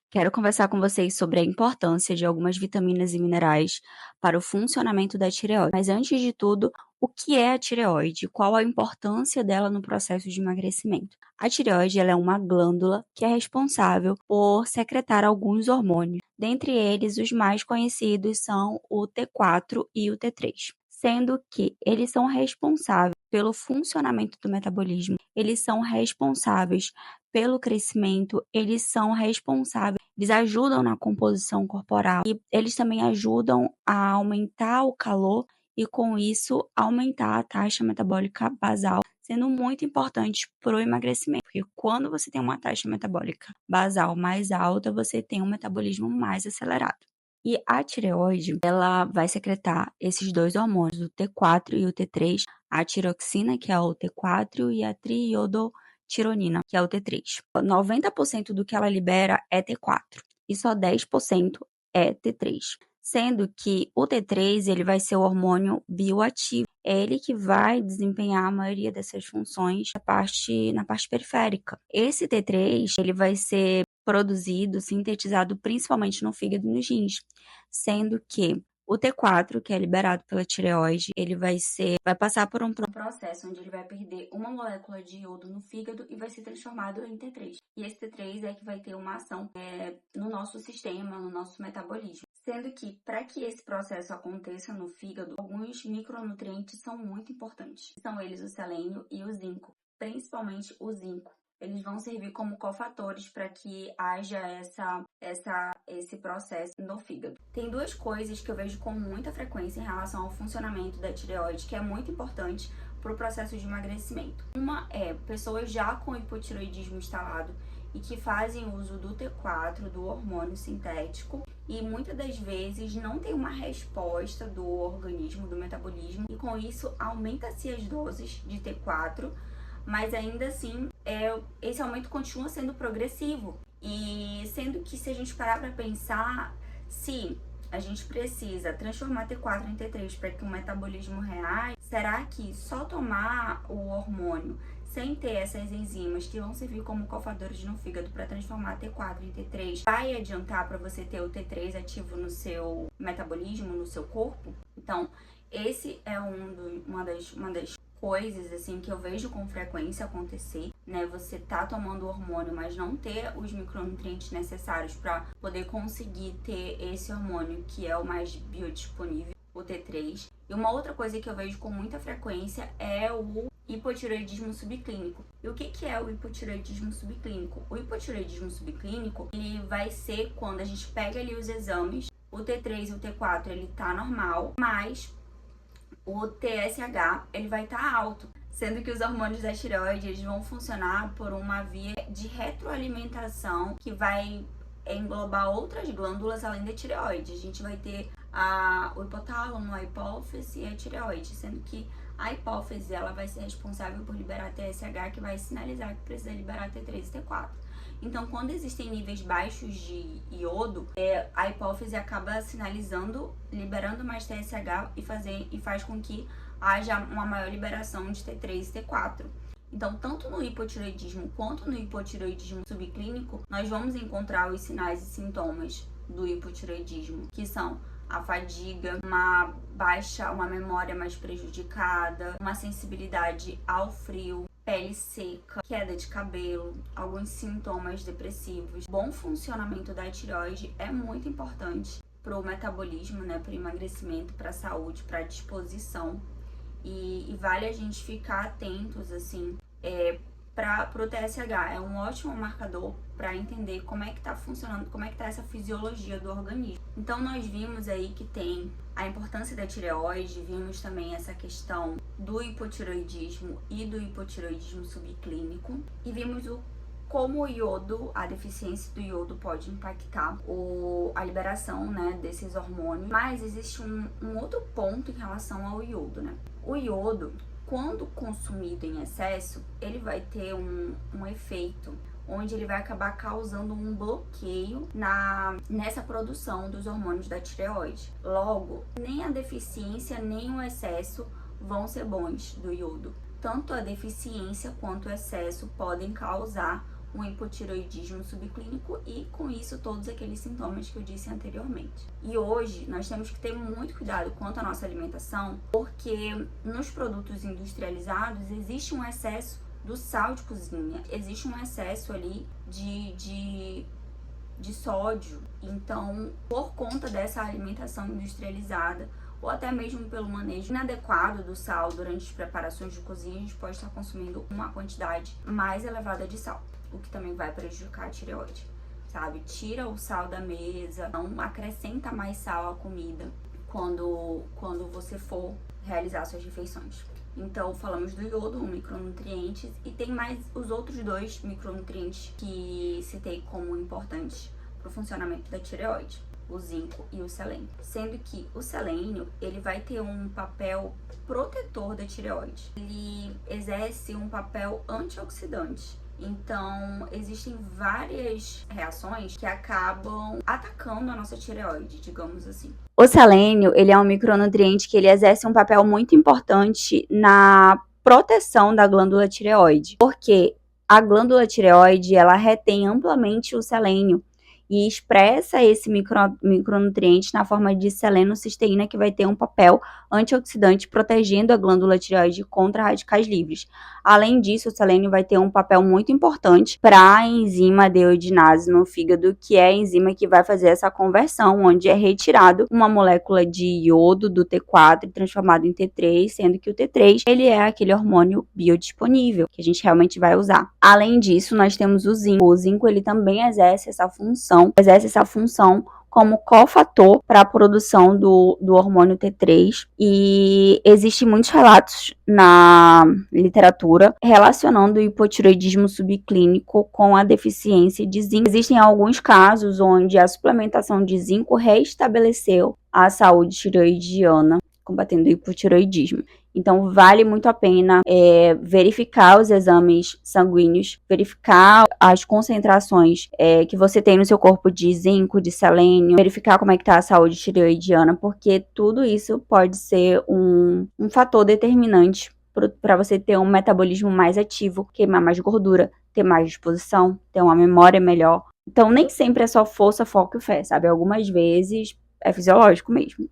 Quero conversar com vocês sobre a importância de algumas vitaminas e minerais para o funcionamento da tireoide. Mas antes de tudo, o que é a tireoide? Qual a importância dela no processo de emagrecimento? A tireoide ela é uma glândula que é responsável por secretar alguns hormônios. Dentre eles, os mais conhecidos são o T4 e o T3, sendo que eles são responsáveis pelo funcionamento do metabolismo, eles são responsáveis pelo crescimento, eles são responsáveis, eles ajudam na composição corporal e eles também ajudam a aumentar o calor e com isso aumentar a taxa metabólica basal, sendo muito importante para o emagrecimento, porque quando você tem uma taxa metabólica basal mais alta, você tem um metabolismo mais acelerado. E a tireoide, ela vai secretar esses dois hormônios, o T4 e o T3, a tiroxina, que é o T4, e a triiodotironina, que é o T3. 90% do que ela libera é T4 e só 10% é T3. Sendo que o T3 ele vai ser o hormônio bioativo. É ele que vai desempenhar a maioria dessas funções na parte periférica. Esse T3 ele vai ser produzido, sintetizado principalmente no fígado e nos rins, sendo que o T4, que é liberado pela tireoide, ele vai passar por um processo onde ele vai perder uma molécula de iodo no fígado e vai ser transformado em T3. E esse T3 é que vai ter uma ação no nosso sistema, no nosso metabolismo. Sendo que, para que esse processo aconteça no fígado, alguns micronutrientes são muito importantes. São eles o selênio e o zinco, principalmente o zinco. Eles vão servir como cofatores para que haja esse processo no fígado. Tem duas coisas que eu vejo com muita frequência em relação ao funcionamento da tireoide, que é muito importante para o processo de emagrecimento. Uma é pessoas já com hipotireoidismo instalado e que fazem uso do T4, do hormônio sintético, e muitas das vezes não tem uma resposta do organismo, do metabolismo, e com isso aumenta-se as doses de T4, mas ainda assim esse aumento continua sendo progressivo. E sendo que se a gente parar para pensar, se a gente precisa transformar T4 em T3 para que o metabolismo reaja, será que só tomar o hormônio sem ter essas enzimas que vão servir como cofadores no fígado para transformar T4 em T3 vai adiantar para você ter o T3 ativo no seu metabolismo, no seu corpo? Então, esse é uma das coisas assim que eu vejo com frequência acontecer, né? Você tá tomando o hormônio, mas não ter os micronutrientes necessários para poder conseguir ter esse hormônio que é o mais biodisponível, o T3. E uma outra coisa que eu vejo com muita frequência é o hipotireoidismo subclínico. E o que é o hipotireoidismo subclínico? O hipotireoidismo subclínico, ele vai ser quando a gente pega ali os exames, o T3 e o T4 ele tá normal, mas o TSH ele vai estar alto, sendo que os hormônios da tireoide eles vão funcionar por uma via de retroalimentação que vai englobar outras glândulas além da tireoide. A gente vai ter o hipotálamo, a hipófise e a tireoide, sendo que a hipófise ela vai ser responsável por liberar TSH, que vai sinalizar que precisa liberar T3 e T4. Então, quando existem níveis baixos de iodo, a hipófise acaba sinalizando, liberando mais TSH e faz com que haja uma maior liberação de T3 e T4. Então, tanto no hipotireoidismo quanto no hipotireoidismo subclínico, nós vamos encontrar os sinais e sintomas do hipotireoidismo, que são a fadiga, uma memória mais prejudicada, uma sensibilidade ao frio, pele seca, queda de cabelo, alguns sintomas depressivos. Bom funcionamento da tireoide é muito importante para o metabolismo, né, para o emagrecimento, para a saúde, para a disposição. E vale a gente ficar atentos, assim, para o TSH. É um ótimo marcador para entender como é que está funcionando, como é que está essa fisiologia do organismo. Então, nós vimos aí que tem a importância da tireoide, vimos também essa questão do hipotireoidismo e do hipotireoidismo subclínico, e vimos como o iodo, a deficiência do iodo pode impactar a liberação, né, desses hormônios. Mas existe um outro ponto em relação ao iodo, né? O iodo, quando consumido em excesso, ele vai ter um efeito onde ele vai acabar causando um bloqueio nessa produção dos hormônios da tireoide. Logo, nem a deficiência nem o excesso vão ser bons do iodo. Tanto a deficiência quanto o excesso podem causar um hipotireoidismo subclínico e, com isso, todos aqueles sintomas que eu disse anteriormente. E hoje, nós temos que ter muito cuidado quanto à nossa alimentação, porque nos produtos industrializados existe um excesso do sal de cozinha, existe um excesso ali de sódio. Então, por conta dessa alimentação industrializada, ou até mesmo pelo manejo inadequado do sal durante as preparações de cozinha, a gente pode estar consumindo uma quantidade mais elevada de sal, o que também vai prejudicar a tireoide, sabe? Tira o sal da mesa, não acrescenta mais sal à comida quando você for realizar suas refeições. Então, falamos do iodo, um micronutriente, e tem mais os outros 2 micronutrientes que citei como importantes para o funcionamento da tireoide, o zinco e o selênio. Sendo que o selênio, ele vai ter um papel protetor da tireoide. Ele exerce um papel antioxidante. Então, existem várias reações que acabam atacando a nossa tireoide, digamos assim. O selênio, ele é um micronutriente que ele exerce um papel muito importante na proteção da glândula tireoide, porque a glândula tireoide, ela retém amplamente o selênio e expressa esse micronutriente na forma de selenocisteína, que vai ter um papel antioxidante protegendo a glândula tireoide contra radicais livres. Além disso, o selênio vai ter um papel muito importante para a enzima deiodinase no fígado, que é a enzima que vai fazer essa conversão, onde é retirado uma molécula de iodo do T4 e transformado em T3, sendo que o T3 ele é aquele hormônio biodisponível que a gente realmente vai usar. Além disso, nós temos o zinco. O zinco ele também exerce essa função como cofator para a produção do hormônio T3, e existem muitos relatos na literatura relacionando o hipotireoidismo subclínico com a deficiência de zinco. Existem alguns casos onde a suplementação de zinco restabeleceu a saúde tireoidiana, combatendo o hipotireoidismo. Então, vale muito a pena verificar os exames sanguíneos, verificar as concentrações que você tem no seu corpo de zinco, de selênio, verificar como é que está a saúde tireoidiana, porque tudo isso pode ser um fator determinante para você ter um metabolismo mais ativo, queimar mais gordura, ter mais disposição, ter uma memória melhor. Então, nem sempre é só força, foco e fé, sabe? Algumas vezes é fisiológico mesmo.